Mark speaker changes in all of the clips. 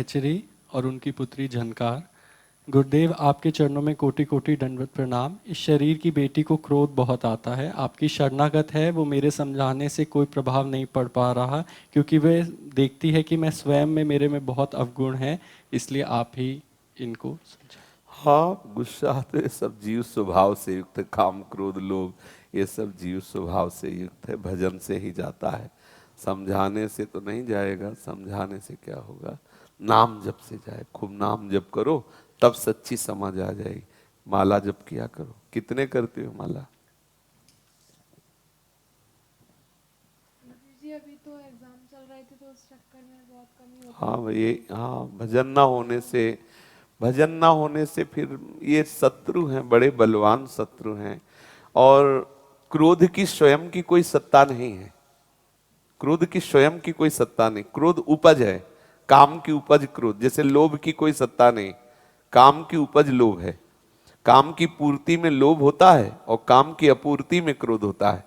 Speaker 1: सहचरी और उनकी पुत्री झनकार। गुरुदेव, आपके चरणों में कोटि कोटि दंडवत प्रणाम। इस शरीर की बेटी को क्रोध बहुत आता है, आपकी शरणागत है। वो मेरे समझाने से कोई प्रभाव नहीं पड़ पा रहा, क्योंकि वह देखती है कि मैं स्वयं में मेरे में बहुत अवगुण है, इसलिए आप ही इनको समझाएं।
Speaker 2: हाँ, गुस्सा तो ये सब जीव स्वभाव से युक्त है। काम क्रोध लोभ ये सब जीव स्वभाव से युक्त है, भजन से ही जाता है। समझाने से तो नहीं जाएगा। समझाने से क्या होगा? नाम जप से जाए। खूब नाम जप करो, तब सच्ची समझ आ जाएगी। माला जप किया करो। कितने करते हो माला?
Speaker 3: जी अभी तो एग्जाम चल रहे थे तो उस चक्कर में बहुत कम ही होता
Speaker 2: हाँ
Speaker 3: है।
Speaker 2: ये, हाँ, भजन ना होने से फिर ये शत्रु हैं, बड़े बलवान शत्रु हैं। और क्रोध की स्वयं की कोई सत्ता नहीं है। क्रोध की स्वयं की कोई सत्ता नहीं। क्रोध उपज है, काम की उपज क्रोध। जैसे लोभ की कोई सत्ता नहीं, काम की उपज लोभ है। काम की पूर्ति में लोभ होता है और काम की अपूर्ति में क्रोध होता है।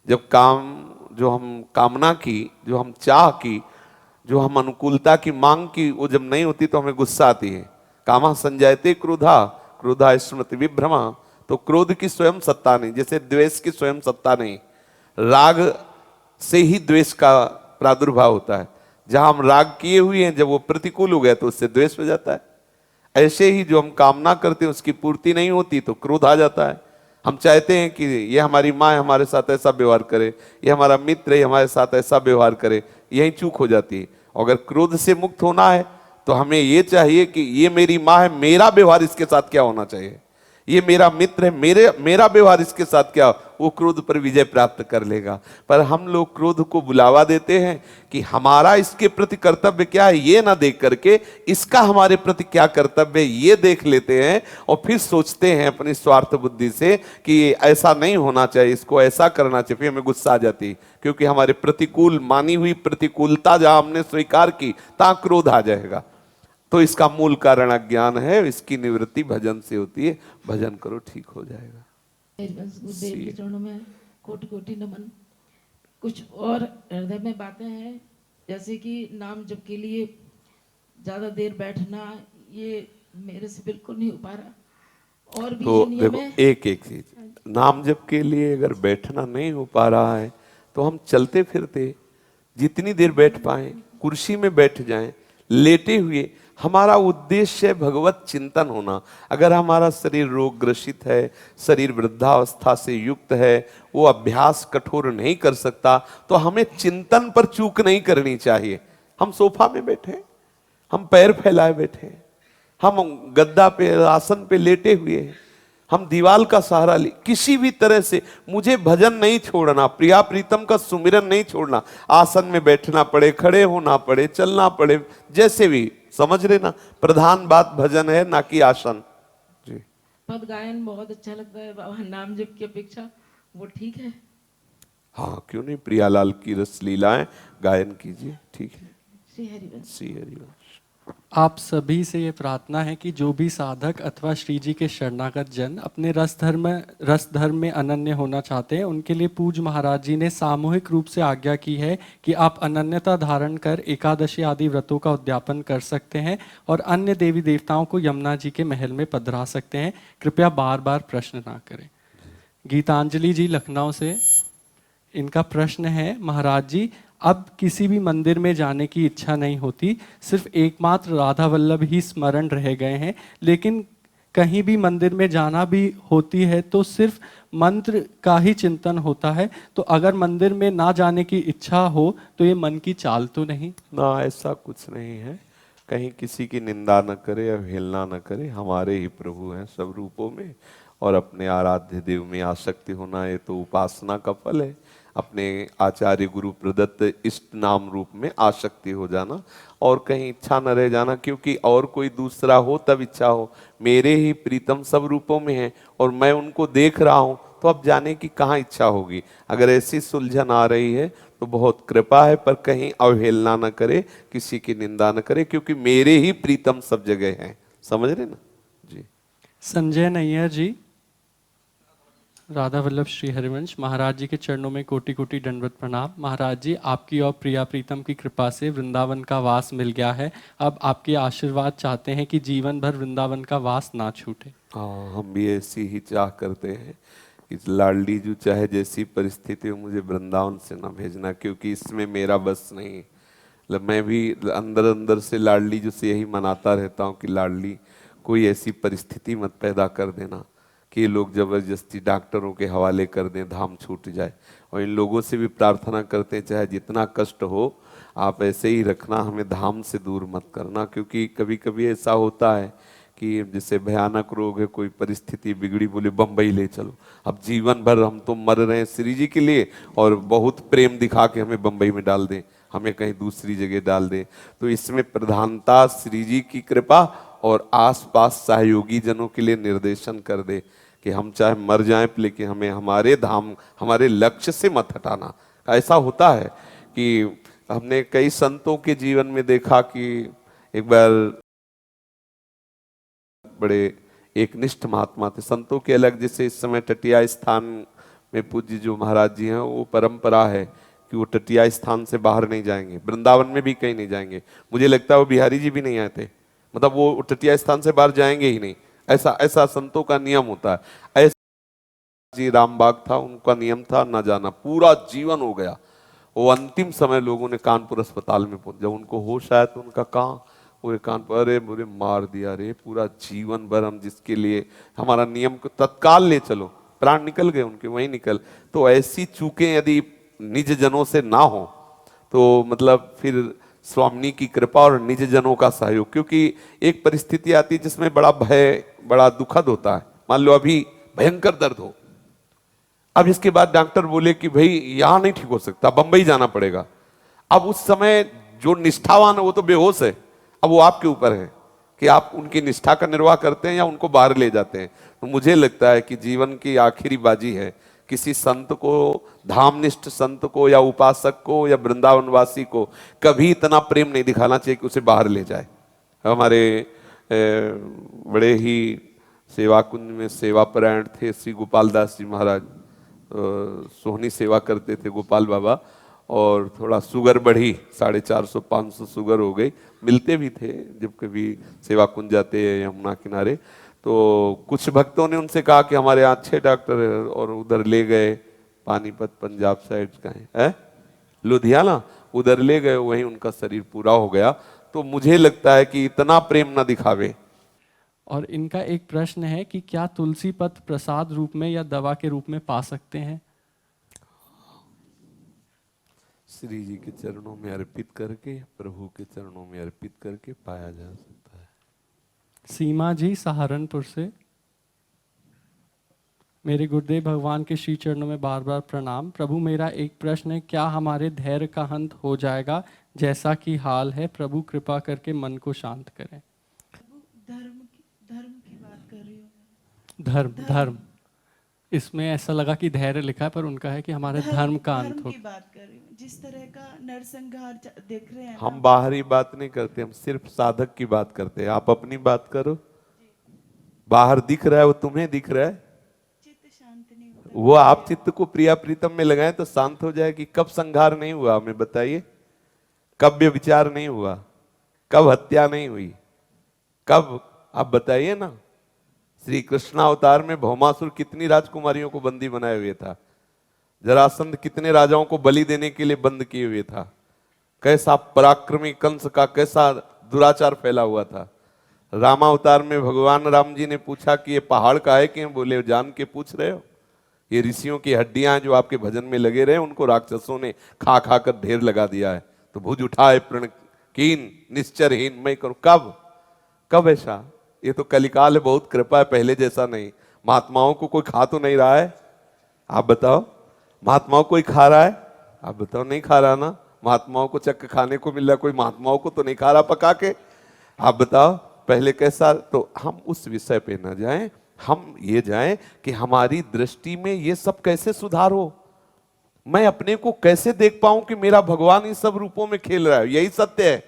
Speaker 2: जब काम, जो हम कामना की, जो हम चाह की, जो हम अनुकूलता की मांग की, वो जब नहीं होती तो हमें गुस्सा आती है। कामा संजायते क्रोधा, क्रोधा स्मृति विभ्रमा। तो क्रोध की स्वयं सत्ता नहीं, जैसे द्वेष की स्वयं सत्ता नहीं। राग से ही द्वेष का प्रादुर्भाव होता है। जहां हम राग किए हुए हैं, जब वो प्रतिकूल हो गया तो उससे द्वेष हो जाता है। ऐसे ही जो हम कामना करते हैं उसकी पूर्ति नहीं होती तो क्रोध आ जाता है। हम चाहते हैं कि ये हमारी माँ हमारे साथ ऐसा व्यवहार करे, ये हमारा मित्र है हमारे साथ ऐसा व्यवहार करे, यही चूक हो जाती है। अगर क्रोध से मुक्त होना है तो हमें ये चाहिए कि ये मेरी माँ है, मेरा व्यवहार इसके साथ क्या होना चाहिए, ये मेरा मित्र है, मेरा व्यवहार इसके साथ क्या, वो क्रोध पर विजय प्राप्त कर लेगा। पर हम लोग क्रोध को बुलावा देते हैं कि हमारा इसके प्रति कर्तव्य क्या है ये ना देख करके इसका हमारे प्रति क्या कर्तव्य है ये देख लेते हैं, और फिर सोचते हैं अपनी स्वार्थ बुद्धि से कि ऐसा नहीं होना चाहिए, इसको ऐसा करना चाहिए। फिर हमें गुस्सा आ जाती है, क्योंकि हमारे प्रतिकूल मानी हुई प्रतिकूलता जहां हमने स्वीकार की तहां क्रोध आ जाएगा। तो इसका मूल कारण अज्ञान है, इसकी निवृत्ति भजन से होती है। भजन करो, ठीक हो जाएगा।
Speaker 4: गुरुदेव के चरणों में कोटि कोटि नमन। कुछ और हृदय में बातें हैं, जैसे कि नाम जप के लिए ज्यादा देर बैठना, ये मेरे से बिल्कुल नहीं हो पा रहा। और भी
Speaker 2: तो
Speaker 4: जो नियम
Speaker 2: देखो,
Speaker 4: है,
Speaker 2: एक एक चीज, नाम जप के लिए अगर बैठना नहीं हो पा रहा है तो हम चलते फिरते जितनी देर बैठ पाए, कुर्सी में बैठ जाएं, लेटे हुए। हमारा उद्देश्य है भगवत चिंतन होना। अगर हमारा शरीर रोग ग्रसित है, शरीर वृद्धावस्था से युक्त है, वो अभ्यास कठोर नहीं कर सकता, तो हमें चिंतन पर चूक नहीं करनी चाहिए। हम सोफा में बैठे, हम पैर फैलाए बैठे, हम गद्दा पे आसन पे लेटे हुए हैं, हम दीवाल का सहारा ले, किसी भी तरह से मुझे भजन नहीं छोड़ना, प्रिया प्रीतम का सुमिरन नहीं छोड़ना। आसन में बैठना पड़े, खड़े होना पड़े, चलना पड़े, जैसे भी, समझ रहे ना। प्रधान बात भजन है, ना कि आसन। जी
Speaker 4: पद गायन बहुत अच्छा लगता है बाबा, नाम जप की अपेक्षा, वो ठीक है?
Speaker 2: हाँ, क्यों नहीं, प्रियालाल की रस लीलाएं गायन कीजिए, ठीक है।
Speaker 4: श्री हरिवंश।
Speaker 2: श्री हरिवंश।
Speaker 1: आप सभी से ये प्रार्थना है कि जो भी साधक अथवा श्री जी के शरणागत जन अपने रस धर्म में अनन्य होना चाहते हैं, उनके लिए पूज्य महाराज जी ने सामूहिक रूप से आज्ञा की है कि आप अनन्यता धारण कर एकादशी आदि व्रतों का उद्यापन कर सकते हैं और अन्य देवी देवताओं को यमुना जी के महल में पधरा सकते हैं। कृपया बार बार प्रश्न ना करें। गीतांजलि जी लखनऊ से, इनका प्रश्न है, महाराज जी अब किसी भी मंदिर में जाने की इच्छा नहीं होती, सिर्फ एकमात्र राधा वल्लभ ही स्मरण रह गए हैं, लेकिन कहीं भी मंदिर में जाना भी होती है तो सिर्फ मंत्र का ही चिंतन होता है, तो अगर मंदिर में ना जाने की इच्छा हो तो ये मन की चाल तो नहीं?
Speaker 2: ना, ऐसा कुछ नहीं है। कहीं किसी की निंदा न करे, अवहेलना न करे। हमारे ही प्रभु हैं सब रूपों में, और अपने आराध्य देव में आसक्ति होना ये तो उपासना का फल है। अपने आचार्य गुरु प्रदत्त इष्ट नाम रूप में आसक्ति हो जाना, और कहीं इच्छा न रह जाना, क्योंकि और कोई दूसरा हो तब इच्छा हो। मेरे ही प्रीतम सब रूपों में है और मैं उनको देख रहा हूं, तो अब जाने की कहाँ इच्छा होगी। अगर ऐसी सुलझन आ रही है तो बहुत कृपा है, पर कहीं अवहेलना न करे, किसी की निंदा न करे, क्योंकि मेरे ही प्रीतम सब जगह हैं। समझ रहे ना जी।
Speaker 1: संजय नैयर जी, राधा वल्लभ श्री हरिवंश। महाराज जी के चरणों में कोटि कोटि दंडवत प्रणाम। महाराज जी, आपकी और प्रिया प्रीतम की कृपा से वृंदावन का वास मिल गया है। अब आपके आशीर्वाद चाहते हैं कि जीवन भर वृंदावन का वास ना छूटे।
Speaker 2: हाँ, हम भी ऐसी ही चाह करते हैं कि लाडली जो चाहे जैसी परिस्थिति हो, मुझे वृंदावन से ना भेजना, क्योंकि इसमें मेरा बस नहीं। मतलब मैं भी अंदर अंदर से लाडली जो से यही मनाता रहता हूँ कि लाडली कोई ऐसी परिस्थिति मत पैदा कर देना कि ये लोग जबरदस्ती डॉक्टरों के हवाले कर दें, धाम छूट जाए। और इन लोगों से भी प्रार्थना करते हैं, चाहे जितना कष्ट हो आप ऐसे ही रखना, हमें धाम से दूर मत करना। क्योंकि कभी कभी ऐसा होता है कि जैसे भयानक रोग है, कोई परिस्थिति बिगड़ी, बोले बम्बई ले चलो। अब जीवन भर हम तो मर रहे हैं श्री जी के लिए, और बहुत प्रेम दिखा के हमें बम्बई में डाल दें, हमें कहीं दूसरी जगह डाल दें। तो इसमें प्रधानता श्री जी की कृपा और आसपास सहयोगी जनों के लिए निर्देशन कर दे कि हम चाहे मर जाएं, लेकिन हमें हमारे धाम, हमारे लक्ष्य से मत हटाना। ऐसा होता है कि हमने कई संतों के जीवन में देखा कि एक बार बड़े एक निष्ठ महात्मा थे, संतों के अलग, जैसे इस समय टटिया स्थान में पूज्य जो महाराज जी हैं, वो परंपरा है कि वो टटिया स्थान से बाहर नहीं जाएंगे, वृंदावन में भी कहीं नहीं जाएंगे। मुझे लगता है वो बिहारी जी भी नहीं आए थे, मतलब वो टटिया स्थान से बाहर जाएंगे ही नहीं, ऐसा ऐसा संतों का नियम होता है। ऐसा जी रामबाग था, उनका नियम था ना जाना, पूरा जीवन हो गया। वो अंतिम समय लोगों ने कानपुर अस्पताल में पहुंच, जब उनको होश आया तो उनका कहाँ, वो कानपुर, अरे मुझे मार दिया रे, पूरा जीवन भर हम जिसके लिए हमारा नियम को तत्काल ले चलो, प्राण निकल गए उनके, वहीं निकल। तो ऐसी चूकें यदि निज जनों से ना हो तो मतलब फिर स्वामिनी की कृपा और निज जनों का सहयोग, क्योंकि एक परिस्थिति आती है जिसमें बड़ा भय, बड़ा दुखद होता है। मान लो अभी भयंकर दर्द हो, अब इसके बाद डॉक्टर बोले कि भाई यहां नहीं ठीक हो सकता, बंबई जाना पड़ेगा। अब उस समय जो निष्ठावान है वो तो बेहोश है, अब वो आपके ऊपर है कि आप उनकी निष्ठा का निर्वाह करते हैं या उनको बाहर ले जाते हैं। तो मुझे लगता है कि जीवन की आखिरी बाजी है, किसी संत को, धामनिष्ठ संत को या उपासक को या वृंदावनवासी को कभी इतना प्रेम नहीं दिखाना चाहिए कि उसे बाहर ले जाए। हमारे बड़े ही सेवा कुंज में सेवापरायण थे श्री गोपाल दास जी महाराज, सोहनी सेवा करते थे गोपाल बाबा, और थोड़ा शुगर बढ़ी, 450-500 शुगर हो गई। मिलते भी थे जब कभी सेवा कुंज जाते हैं यमुना किनारे, तो कुछ भक्तों ने उनसे कहा कि हमारे यहाँ अच्छे डॉक्टर है, और उधर ले गए, पानीपत पंजाब साइड का है, लुधियाना, उधर ले गए, वहीं उनका शरीर पूरा हो गया। तो मुझे लगता है कि इतना प्रेम ना दिखावे।
Speaker 1: और इनका एक प्रश्न है कि क्या तुलसी पत्र प्रसाद रूप में या दवा के रूप में पा सकते हैं?
Speaker 2: श्री जी के चरणों में अर्पित करके, प्रभु के चरणों में अर्पित करके पाया जा सकता है।
Speaker 1: सीमा जी सहारनपुर से। मेरे गुरुदेव भगवान के श्री चरणों में बार बार प्रणाम। प्रभु, मेरा एक प्रश्न है, क्या हमारे धैर्य का अंत हो जाएगा जैसा कि हाल है? प्रभु कृपा करके मन को शांत करें।
Speaker 3: धर्म की बात कर रही हूँ।
Speaker 1: धर्म इसमें ऐसा लगा कि धैर्य लिखा है, पर उनका है कि हमारे धर्म का अंत हो।
Speaker 3: की बात कर रही हूँ, जिस तरह का नरसंहार देख रहे हैं
Speaker 2: हम बाहरी बात नहीं करते, हम सिर्फ साधक की बात करते हैं। आप अपनी बात करो। बाहर दिख रहा है वो तुम्हें दिख रहा है,
Speaker 3: चित्त शांत नहीं होता।
Speaker 2: वो आप चित्त को प्रिया प्रीतम में लगाएं तो शांत हो जाएगी। कब संहार नहीं हुआ हमें बताइए? कब व्यभिचार नहीं हुआ? कब हत्या नहीं हुई? कब? आप बताइए ना। श्री कृष्ण अवतार में भौमासुर कितनी राजकुमारियों को बंदी बनाए हुए था, जरासंध कितने राजाओं को बलि देने के लिए बंद किए हुए था, कैसा पराक्रमी कंस का कैसा दुराचार फैला हुआ था। रामावतार में भगवान राम जी ने पूछा कि ये पहाड़ का है कि? बोले जान के पूछ रहे हो? ये ऋषियों की हड्डियां जो आपके भजन में लगे रहे, उनको राक्षसों ने खा खा कर ढेर लगा दिया है। तो भुज उठाए प्रणकीन निश्चरहीन मैं करूं। कब? कब ऐसा? ये तो कलिकाल है, बहुत कृपा है, पहले जैसा नहीं। महात्माओं को कोई खा तो नहीं रहा है? आप बताओ। महात्माओं कोई खा रहा है? आप बताओ। नहीं खा रहा ना। महात्माओं को चक्कर खाने को मिल रहा, कोई महात्माओं को तो नहीं खा रहा पका के। आप बताओ पहले कैसा? तो हम उस विषय पे न जाएं, हम ये जाएं कि हमारी दृष्टि में ये सब कैसे सुधार हो, मैं अपने को कैसे देख पाऊं कि मेरा भगवान इन सब रूपों में खेल रहा है। यही सत्य है।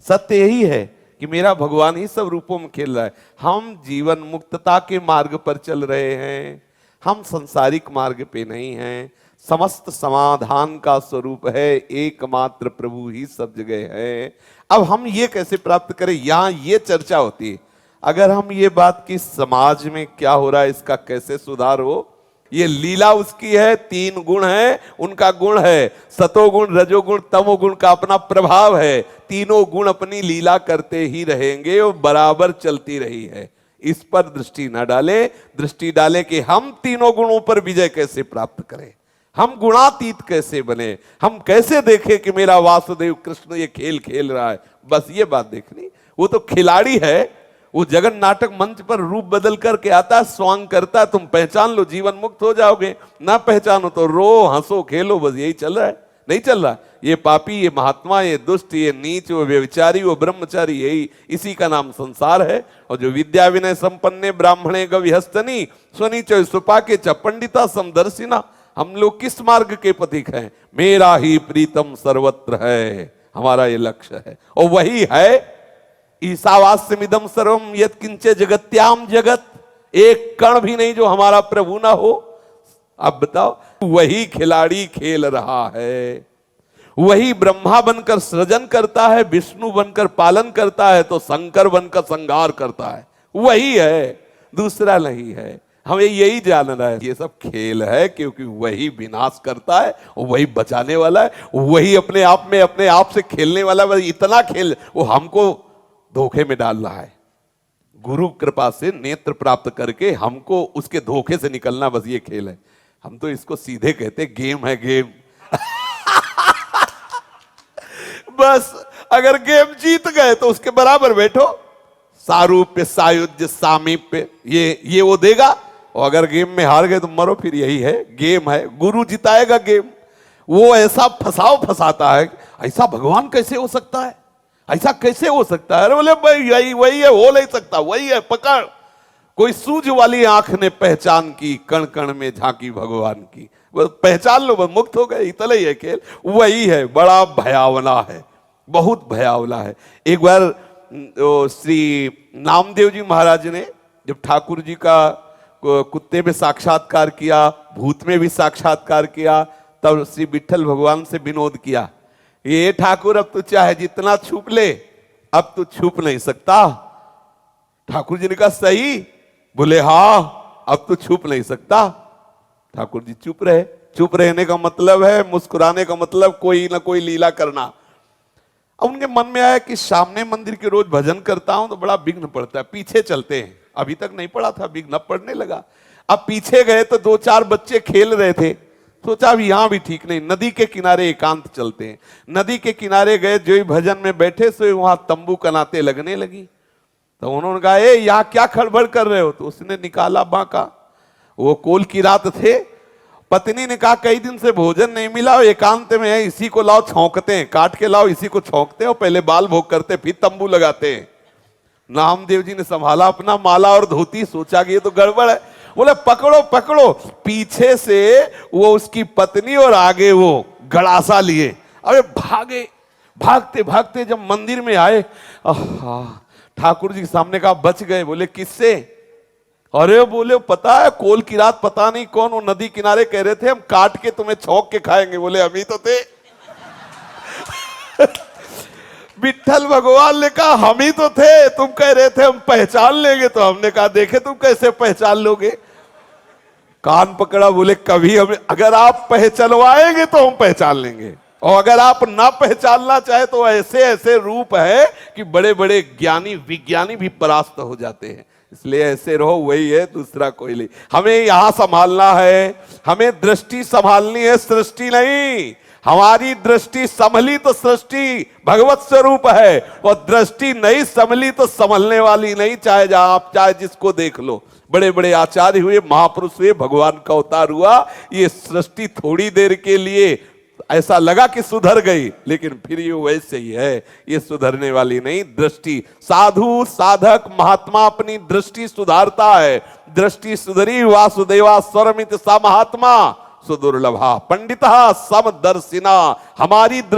Speaker 2: सत्य यही है कि मेरा भगवान ही सब रूपों में खेल रहा है। हम जीवन मुक्तता के मार्ग पर चल रहे हैं, हम सांसारिक मार्ग पे नहीं हैं। समस्त समाधान का स्वरूप है, एकमात्र प्रभु ही सब जगह है। अब हम ये कैसे प्राप्त करें, यहां ये चर्चा होती है। अगर हम ये बात कि समाज में क्या हो रहा है, इसका कैसे सुधार हो, ये लीला उसकी है, 3 गुण है, उनका गुण है, सतोगुण रजोगुण तमोगुण का अपना प्रभाव है। तीनों गुण अपनी लीला करते ही रहेंगे और बराबर चलती रही है। इस पर दृष्टि न डाले, दृष्टि डाले कि हम तीनों गुणों पर विजय कैसे प्राप्त करें, हम गुणातीत कैसे बने, हम कैसे देखें कि मेरा वासुदेव कृष्ण ये खेल खेल रहा है। बस ये बात देखनी। वो तो खिलाड़ी है, वो जगन नाटक मंच पर रूप बदल करके आता है, स्वांग करता है। तुम पहचान लो जीवन मुक्त हो जाओगे, ना पहचानो तो रो हंसो खेलो, बस यही चल रहा है। नहीं चल रहा, ये पापी, ये महात्मा, ये दुष्ट, ये नीच, वो व्यभिचारी, वो ब्रह्मचारी, यही इसी का नाम संसार है। और जो विद्या विनय संपन्ने ब्राह्मणे गविहस्तनी स्वनीच सुपाके च पंडिता समदर्शिना, हम लोग किस मार्ग के पथिक हैं? मेरा ही प्रीतम सर्वत्र है, हमारा ये लक्ष्य है। और वही है ईसावास्यमिदं सर्वम यत् किंचे जगत्याम जगत, एक कण भी नहीं जो हमारा प्रभु ना हो। अब बताओ, वही खिलाड़ी खेल रहा है, वही ब्रह्मा बनकर सृजन करता है, विष्णु बनकर पालन करता है, तो शंकर बनकर संहार करता है। वही है, दूसरा नहीं है। हमें यही जानना है, ये सब खेल है, क्योंकि वही विनाश करता है, वही बचाने वाला है, वही अपने आप में अपने आप से खेलने वाला है। इतना खेल वो हमको धोखे में डाल रहा है। गुरु कृपा से नेत्र प्राप्त करके हमको उसके धोखे से निकलना, बस ये खेल है। हम तो इसको सीधे कहते गेम है, गेम। बस अगर गेम जीत गए तो उसके बराबर बैठो, सारूप्य सायुज्य सामीप्य ये वो देगा। और अगर गेम में हार गए तो मरो, फिर यही है, गेम है। गुरु जिताएगा गेम। वो ऐसा फंसाता है, ऐसा भगवान कैसे हो सकता है, ऐसा कैसे हो सकता है? अरे बोले भाई यही वही है, हो नहीं सकता, वही है, पकड़। कोई सूझ वाली आंख ने पहचान की, कण कण में झांकी भगवान की, बस पहचान लो, बस मुक्त हो गए। इतना ही है खेल, वही है। बड़ा भयावना है, बहुत भयावना है। एक बार श्री नामदेव जी महाराज ने जब ठाकुर जी का कुत्ते में साक्षात्कार किया, भूत में भी साक्षात्कार किया, तब श्री विट्ठल भगवान से विनोद किया, ये ठाकुर अब तू चाहे जितना छुप ले, अब तू छुप नहीं सकता। ठाकुर जी ने कहा सही? बोले हाँ, अब तू छुप नहीं सकता। ठाकुर जी चुप रहे। चुप रहने का मतलब है, मुस्कुराने का मतलब कोई ना कोई लीला करना। अब उनके मन में आया कि सामने मंदिर के रोज भजन करता हूं तो बड़ा विघ्न पड़ता है, पीछे चलते हैं। अभी तक नहीं पड़ा था, विघ्न पड़ने लगा। अब पीछे गए तो 2-4 बच्चे खेल रहे थे, सोचा भी यहां भी ठीक नहीं, नदी के किनारे एकांत चलते हैं। नदी के किनारे गए, जो ही भजन में बैठे सो वहां तंबू कनाते लगने लगी। तो उन्होंने कहा ए यहाँ क्या खड़बड़ कर रहे हो? तो उसने निकाला बांका। वो कोल की रात थे। पत्नी ने कहा कई दिन से भोजन नहीं मिला, एकांत में है, इसी को लाओ छौंकते हैं, काट के लाओ, इसी को छौंकते हैं, पहले बाल भोग करते फिर तंबू लगाते हैं। नामदेव जी ने संभाला अपना माला और धोती, सोचा कि ये तो गड़बड़ है। बोले पकड़ो पकड़ो। पीछे से वो उसकी पत्नी और आगे वो गड़ासा लिए, अरे भागे। भागते भागते जब मंदिर में आए, ठाकुर जी के सामने कहा बच गए। बोले किससे? अरे बोले पता है, कोल की रात पता नहीं कौन वो नदी किनारे कह रहे थे हम काट के तुम्हें छौंक के खाएंगे। बोले अभी तो थे। विट्ठल भगवान ने कहा हम ही तो थे, तुम कह रहे थे हम पहचान लेंगे, तो हमने कहा देखे तुम कैसे पहचान लोगे। कान पकड़ा, बोले कभी हम, अगर आप पहचानवाएंगे तो हम पहचान लेंगे, और अगर आप ना पहचानना चाहे तो ऐसे ऐसे रूप है कि बड़े बड़े ज्ञानी विज्ञानी भी परास्त हो जाते हैं। इसलिए ऐसे रहो, वही है, दूसरा कोई नहीं। हमें यहां संभालना है, हमें दृष्टि संभालनी है, सृष्टि नहीं। हमारी दृष्टि संभली तो सृष्टि भगवत स्वरूप है, और दृष्टि नहीं संभली तो संभलने वाली नहीं। चाहे आप चाहे जिसको देख लो, बड़े बड़े आचार्य हुए, महापुरुष हुए, भगवान का अवतार हुआ, ये सृष्टि थोड़ी देर के लिए ऐसा लगा कि सुधर गई, लेकिन फिर ये वैसे ही है, ये सुधरने वाली नहीं। दृष्टि, साधु साधक महात्मा अपनी दृष्टि सुधारता है। दृष्टि सुधरी वासुदेवा स्वरमित सा महात्मा सुदुर्लभा पंडिता समदर्शिना। हमारी दृष्टि